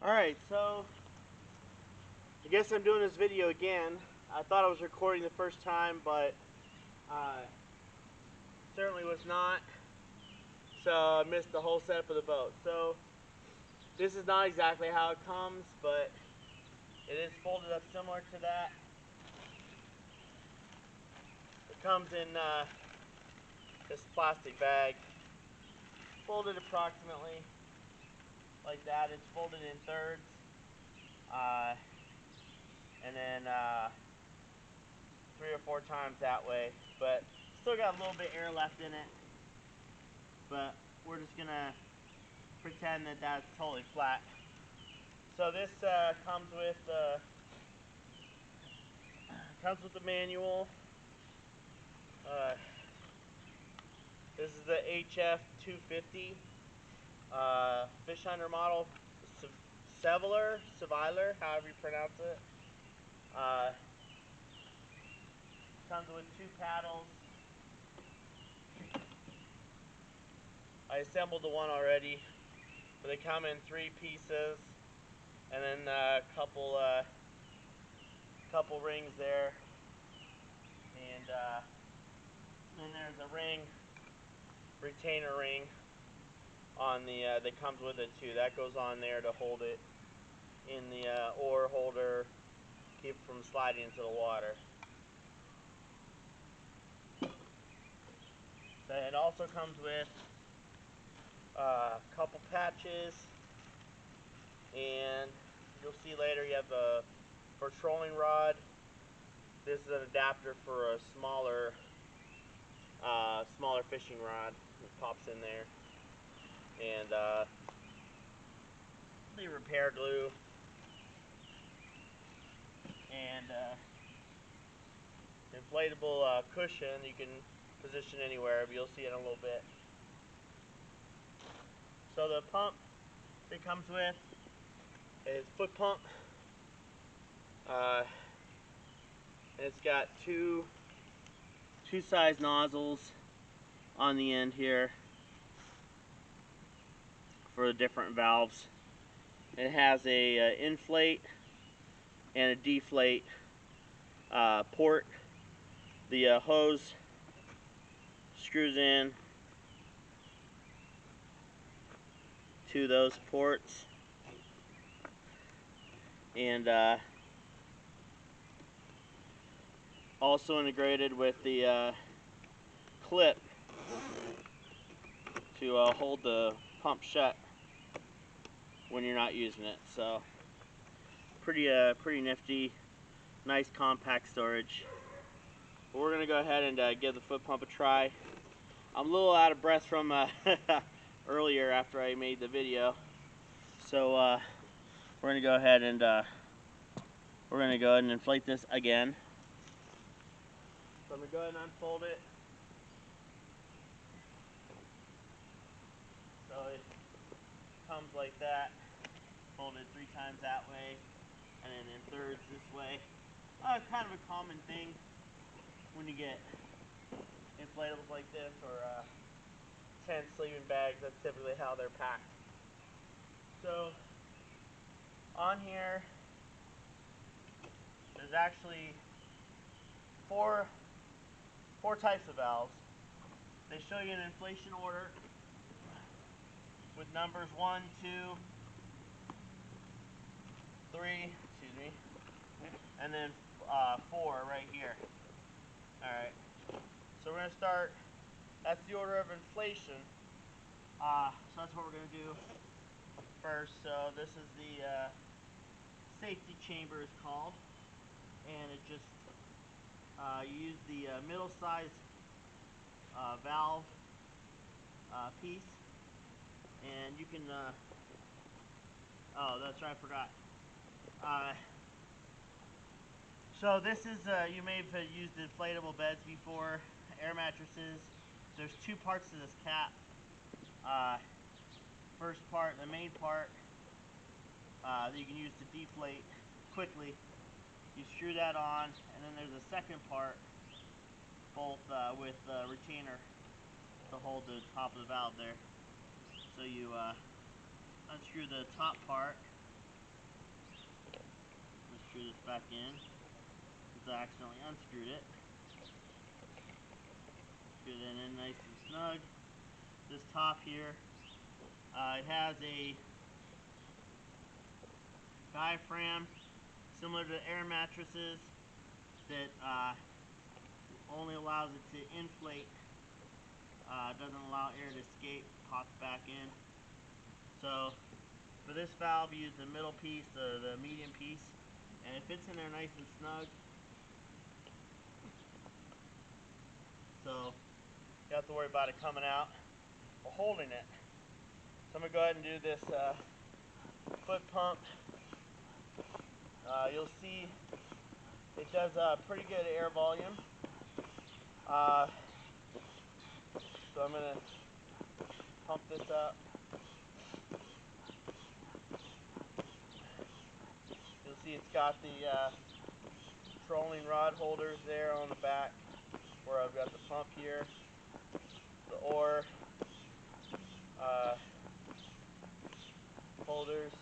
Alright, so I guess I'm doing this video again. I thought I was recording the first time, but certainly was not. So I missed the whole setup of the boat. So this is not exactly how it comes, but it is folded up similar to that. It comes in this plastic bag, folded approximately like that. It's folded in thirds, and then 3 or 4 times that way, but still got a little bit of air left in it. But we're just gonna pretend that that's totally flat. So this comes with the manual. This is the HF250 Fish Hunter model, Sevylor, however you pronounce it. Comes with 2 paddles. I assembled the one already, but they come in 3 pieces, and then a couple rings there, and then there's a retainer ring on the that comes with it too. That goes on there to hold it in the oar holder, keep it from sliding into the water. So it also comes with a couple patches, and you'll see later you have a for trolling rod. This is an adapter for a smaller fishing rod. It pops in there, and the repair glue, and inflatable cushion you can position anywhere, but you'll see it in a little bit. So the pump it comes with is foot pump. And it's got two size nozzles on the end here for the different valves. It has a inflate and a deflate port. The hose screws in to those ports, and also integrated with the clip to hold the pump shut when you're not using it. So pretty nifty, nice compact storage. But we're gonna go ahead and give the foot pump a try. I'm a little out of breath from earlier after I made the video, so we're gonna go ahead and inflate this again. So I'm gonna go ahead and unfold it. So it comes like that, folded 3 times that way, and then in thirds this way. It's kind of a common thing when you get inflatables like this, or tent sleeping bags. That's typically how they're packed. So on here, there's actually four types of valves. They show you an inflation order with numbers 1, 2, 3, excuse me, and then 4 right here. Alright, so we're going to start, that's the order of inflation. So that's what we're going to do first. So this is the safety chamber is called, and it just, you use the middle size valve piece, and you can, oh, that's right, I forgot. So this is, you may have used inflatable beds before, air mattresses. There's 2 parts to this cap. First part, the main part, that you can use to deflate quickly. You screw that on, and then there's a second part, both with retainer to hold the top of the valve there. So you unscrew the top part, screw this back in because I accidentally unscrewed it. Screw that in nice and snug. This top here, it has a diaphragm similar to air mattresses that only allows it to inflate, doesn't allow air to escape, pops back in. So for this valve, you use the middle piece or the medium piece, and it fits in there nice and snug. So you don't have to worry about it coming out or holding it. So I'm going to go ahead and do this foot pump. You'll see it does pretty good air volume. So I'm going to pump this up. You'll see it's got the trolling rod holders there on the back where I've got the pump here, the oar holders,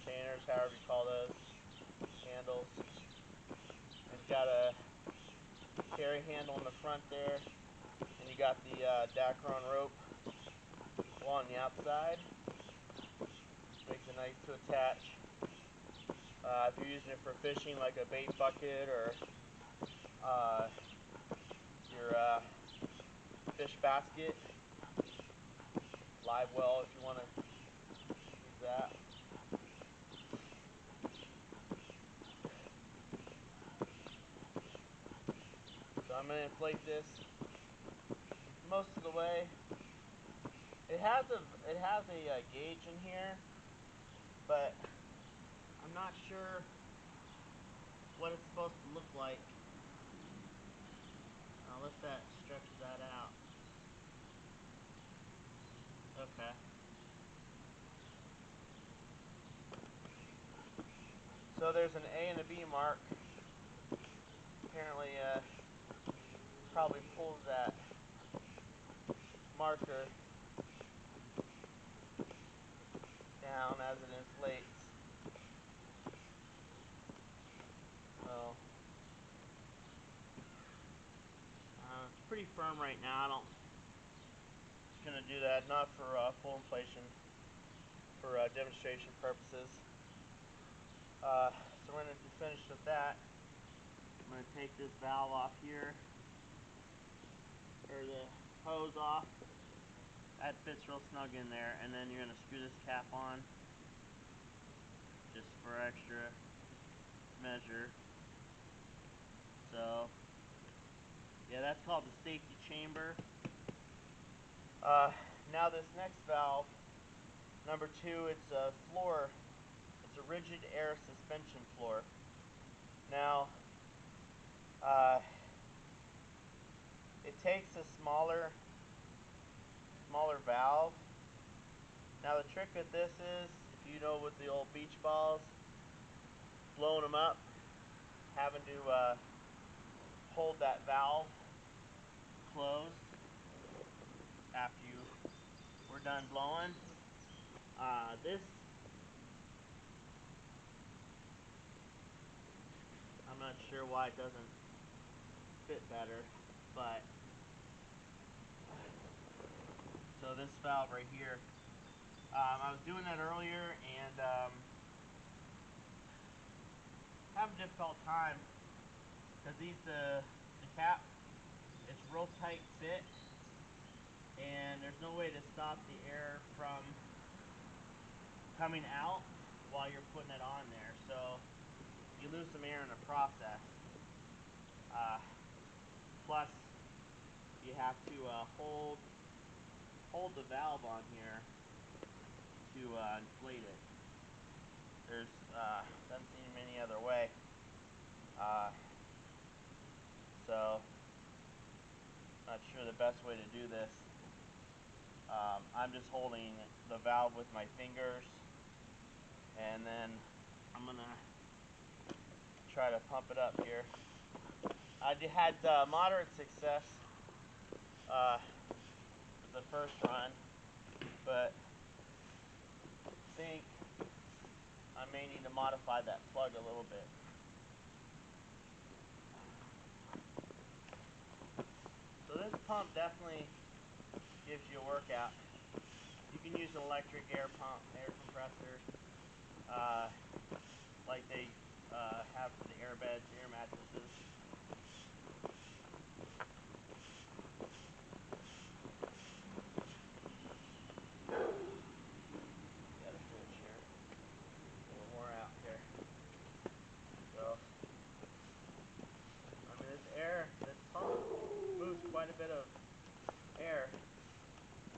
chainers, however you call those, handles. It's got a carry handle in the front there, and you got the Dacron rope along the outside. Makes it nice to attach. If you're using it for fishing, like a bait bucket or your fish basket, live well if you want to use that. So I'm going to inflate this most of the way. It has a gauge in here, but I'm not sure what it's supposed to look like unless that stretches that out. Okay. So there's an A and a B mark. Apparently, probably pulls that marker down as it inflates. So it's pretty firm right now. Just gonna do that, not for full inflation, for demonstration purposes. So we're gonna be finished with that. I'm gonna take this valve off here, or the hose off. That fits real snug in there, and then you're gonna screw this cap on, just for extra measure. So yeah, that's called the safety chamber. Now this next valve, number 2, it's a floor. It's a rigid air suspension floor. Now, it takes a smaller valve. Now the trick with this is, if you know with the old beach balls, blowing them up, having to hold that valve closed after you were done blowing. This, I'm not sure why it doesn't fit better, but so this valve right here, I was doing that earlier and having a difficult time because the cap, it's real tight fit, and there's no way to stop the air from coming out while you're putting it on there, so you lose some air in the process. Plus you have to hold the valve on here to inflate it. There's doesn't seem any other way. So not sure the best way to do this. I'm just holding the valve with my fingers, and then I'm gonna try to pump it up here. I had moderate success with the first run, but I think I may need need to modify that plug a little bit. So this pump definitely gives you a workout. You can use an electric air pump, air compressor, like they have for the air beds, air mattresses. Got a switch here. A little more out here. So, I mean, this pump moves quite a bit of air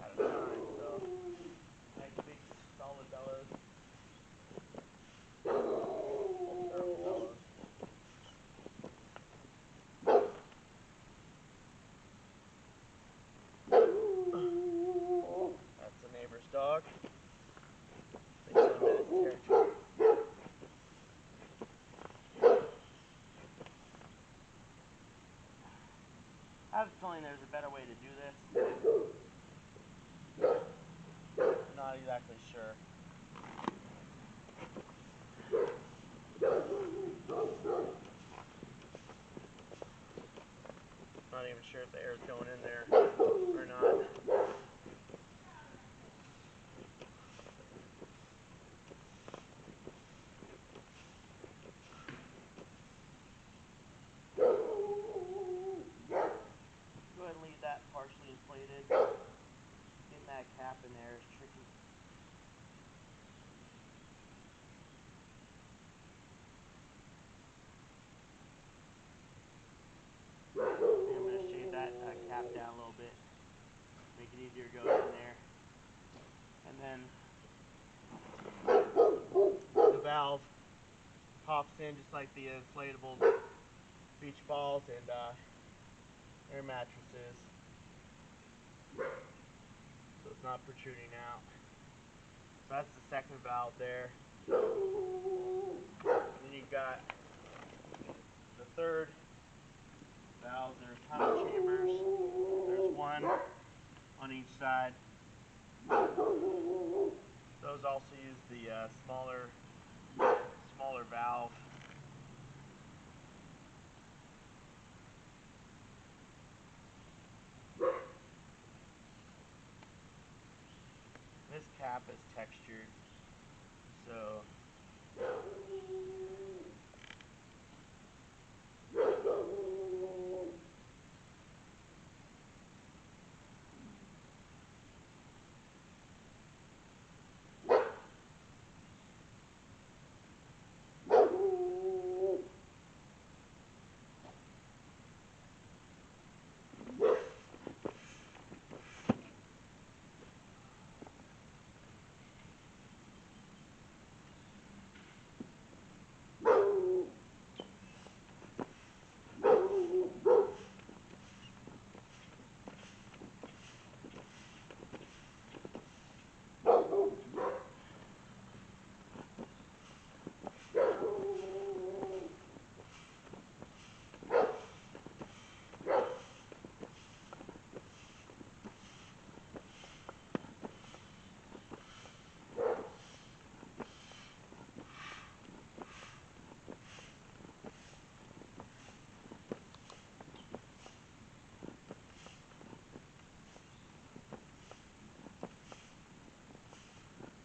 at a time, so nice big solid bellows. Full circle bellows. That's the neighbor's dog. Thinks I'm in his territory. I have a feeling there's a better way to do this. I'm not exactly sure. Not even sure if the air is going in there or not. Go ahead and leave that partially inflated. Getting that cap in there is tricky. I'm going to shave that cap down a little bit. Make it easier to go in there. And then the valve pops in just like the inflatable beach balls and air mattresses. So it's not protruding out. So that's the second valve there. And then you've got the third valves. There's tunnel chambers. There's one on each side. Those also use the smaller valve. This cap is textured, so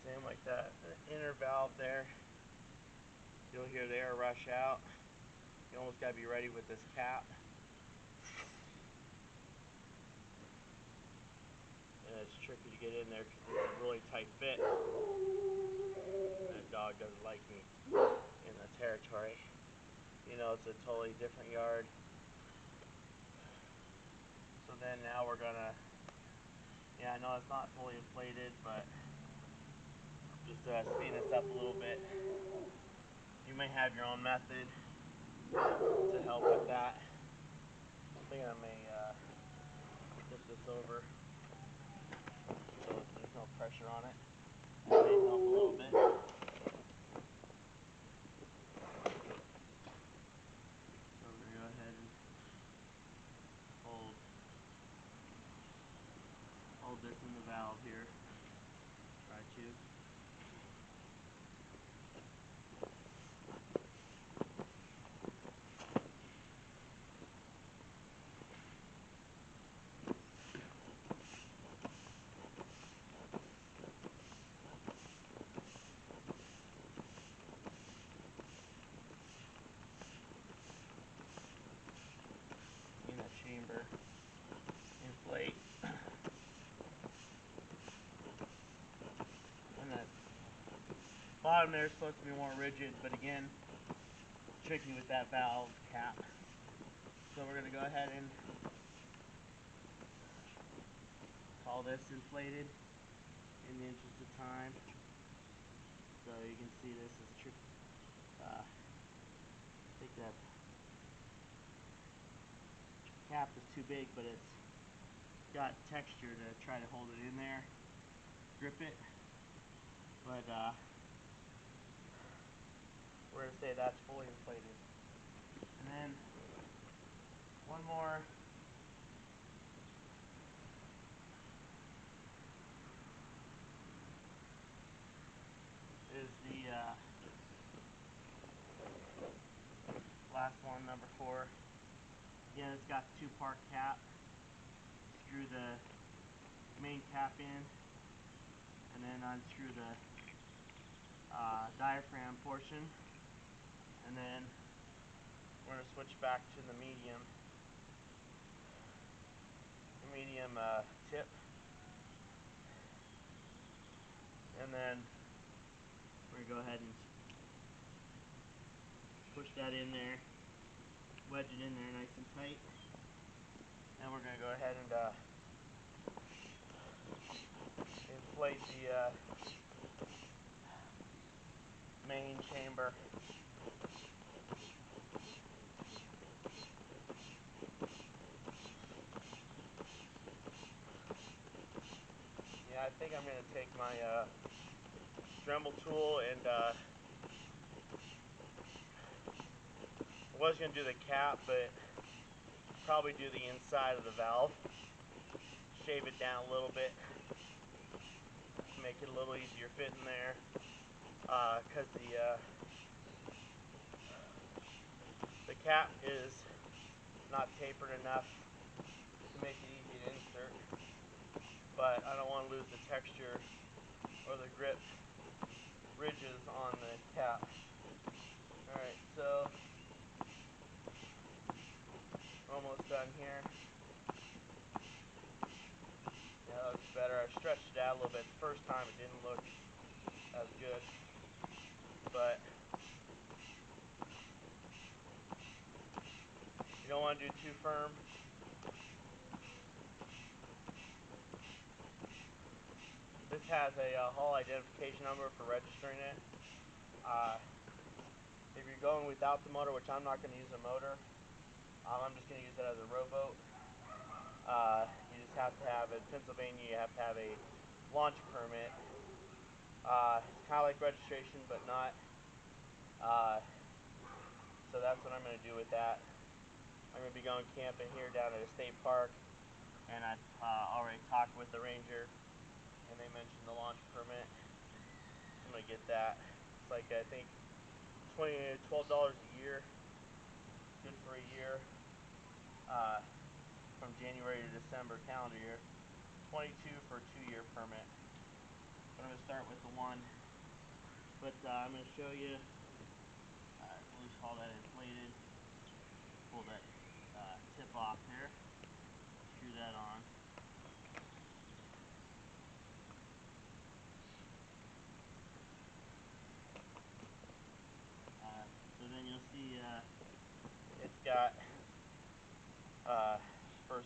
same like that. The inner valve there, you'll hear the air rush out. You almost got to be ready with this cap. And it's tricky to get in there because it's a really tight fit. That dog doesn't like me in the territory. You know, it's a totally different yard. So then now we're gonna, I know it's not fully inflated, but just speed this up a little bit. You may have your own method to help with that. I think I may flip this over so there's no pressure on it. That may help a little bit. So we're going to go ahead and hold this in the valve here. Try to. Bottom there is supposed to be more rigid, but again, tricky with that valve cap. So we're going to go ahead and call this inflated in the interest of time. So you can see this is tricky. I think that cap is too big, but it's got texture to try to hold it in there, grip it. But we're going to say that's fully inflated. And then one more is the last one, number 4. Again, it's got 2-part cap. Screw the main cap in, and then unscrew the diaphragm portion, and then we're going to switch back to the medium tip, and then we're going to go ahead and push that in there, wedge it in there nice and tight, and we're going to go ahead and inflate the main chamber. Yeah, I think I'm going to take my Dremel tool and I was going to do the cap, but probably do the inside of the valve. Shave it down a little bit, make it a little easier fit in there, because the cap is not tapered enough to make it easy to insert, but I don't want to lose the texture or the grip ridges on the cap. Alright, so almost done here. Yeah, that looks better. I stretched it out a little bit. The first time it didn't look as good, but you don't want to do too firm. This has a hull identification number for registering it. If you're going without the motor, which I'm not going to use a motor, I'm just going to use it as a rowboat. You just have to have, in Pennsylvania, you have to have a launch permit. It's kind of like registration, but not. So that's what I'm going to do with that. I'm going to be going camping here down at a state park, and I've already talked with the ranger, and they mentioned the launch permit. I'm going to get that. It's like, I think, $12 a year. Good for a year. From January to December calendar year. 22 for a 2-year permit. But I'm going to start with the one. But I'm going to show you. We'll just call that inflated. Pull that tip off there. Screw that on. So then you'll see it's got for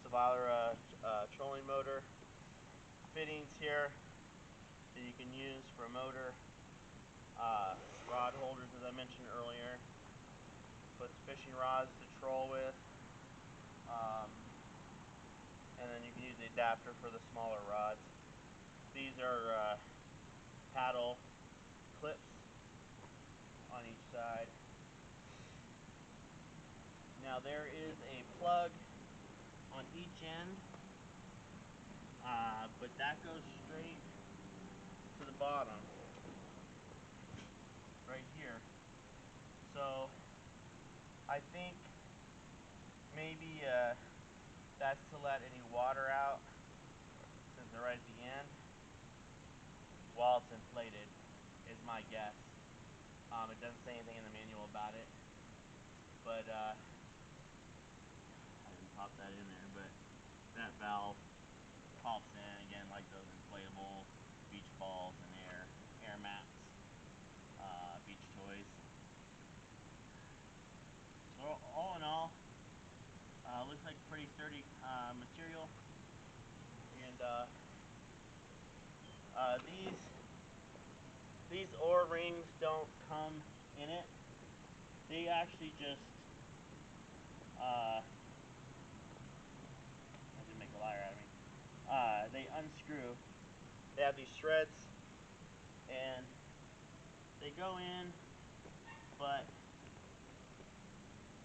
Sevylor trolling motor fittings here that you can use for a motor, rod holders as I mentioned earlier, puts fishing rods to troll with, and then you can use the adapter for the smaller rods. These are paddle clips on each side. Now there is a plug on each end, but that goes straight to the bottom right here. So I think maybe that's to let any water out, since they're right at the end, while it's inflated, is my guess. It doesn't say anything in the manual about it, but I didn't pop that in there, but that valve pops in, again, like those inflatable beach balls in air. all in all, looks like pretty sturdy material, and these O-rings don't come in it. They actually just that didn't make a liar out of me. They unscrew. They have these shreds, and they go in, but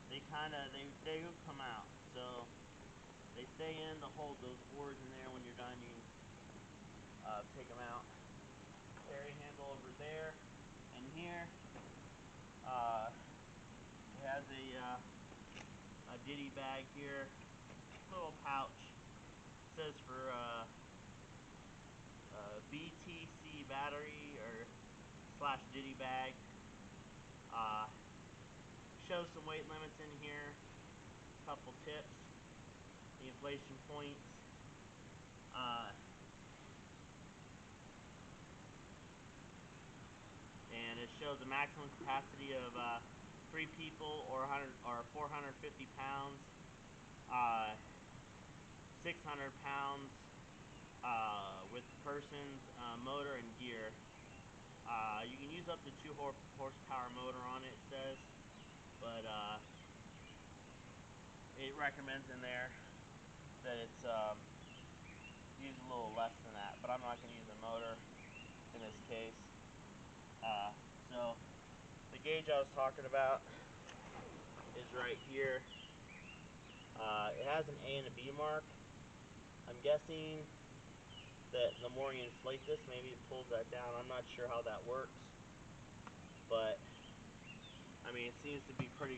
they do come out. So they stay in to hold those boards in there. When you're done, you can take them out. Carry handle over there and here. It has a ditty bag here, little pouch. It says for BTC battery or / ditty bag. Shows some weight limits in here, a couple tips, the inflation points. And it shows a maximum capacity of 3 people or 450 pounds, 600 pounds with persons, motor and gear. You can use up to 2 horsepower motor on it, it says, but it recommends in there that it's use a little less than that, but I'm not going to use a motor in this case. So the gauge I was talking about is right here. It has an A and a B mark. I'm guessing that the more you inflate this, maybe it pulls that down. I'm not sure how that works, but I mean, it seems to be pretty